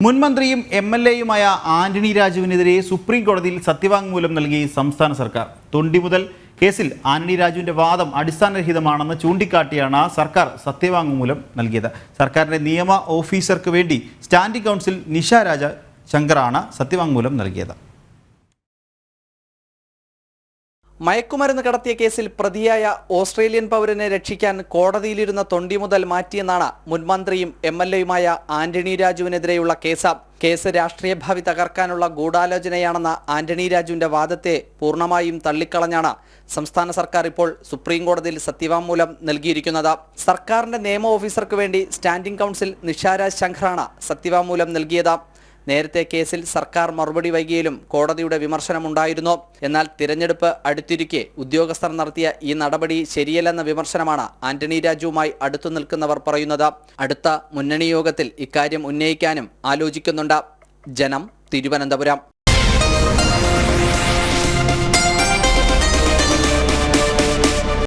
മുൻമന്ത്രിയും എം.എൽ.എയുമായ Antony രാജുവിനെതിരെ supreme കോടതിയിൽ സത്യവാങ്മൂലം നൽകി സംസ്ഥാന സർക്കാർ. തൊണ്ടി മുതൽ കേസിൽ ആന്റണി രാജുവിന്റെ വാദം അടിസ്ഥാനരഹിതമാണെന്ന് ചൂണ്ടിക്കാട്ടിയാണ് സർക്കാർ സത്യവാങ്മൂലം നൽകിയത്. സർക്കാരിന്റെ നിയമ ഓഫീസർക്ക് വേണ്ടി സ്റ്റാൻഡിംഗ് കൗൺസിൽ നിഷ രാജ ശങ്കറാണ് സത്യവാങ്മൂലം നൽകിയത്. മയക്കുമരുന്ന് കടത്തിയ കേസിൽ പ്രതിയായ ഓസ്ട്രേലിയൻ പൗരനെ രക്ഷിക്കാൻ കോടതിയിലിരുന്ന തൊണ്ടി മുതൽ മാറ്റിയെന്നാണ് മുൻമന്ത്രിയും എം.എൽ.എയുമായ ആന്റണി രാജുവിനെതിരെയുള്ള കേസ്. കേസ് രാഷ്ട്രീയ ഭാവി തകർക്കാനുള്ള ഗൂഢാലോചനയാണെന്ന ആന്റണി രാജുവിന്റെ വാദത്തെ പൂർണ്ണമായും തള്ളിക്കളഞ്ഞാണ് സംസ്ഥാന സർക്കാർ ഇപ്പോൾ സുപ്രീം കോടതിയിൽ സത്യവാങ്മൂലം നൽകിയിരിക്കുന്നത്. സർക്കാരിന്റെ നിയമ ഓഫീസർക്ക് വേണ്ടി സ്റ്റാൻഡിംഗ് കൗൺസിൽ നിഷ രാജ ശങ്കറാണ് സത്യവാങ്മൂലം നൽകിയത്. നേരത്തെ കേസിൽ സർക്കാർ മറുപടി വൈകിയാലും കോടതിയുടെ വിമർശനമുണ്ടായിരുന്നു. എന്നാൽ തിരഞ്ഞെടുപ്പ് അടുത്തിരിക്കെ ഉദ്യോഗസ്ഥർ നടത്തിയ ഈ നടപടി ശരിയല്ലെന്ന വിമർശനമാണ് ആന്റണി രാജുവുമായി അടുത്തു നിൽക്കുന്നവർ പറയുന്നത്. അടുത്ത മുന്നണി യോഗത്തിൽ ഇക്കാര്യം ഉന്നയിക്കാനും ആലോചിക്കുന്നുണ്ട്. ജനം, തിരുവനന്തപുരം.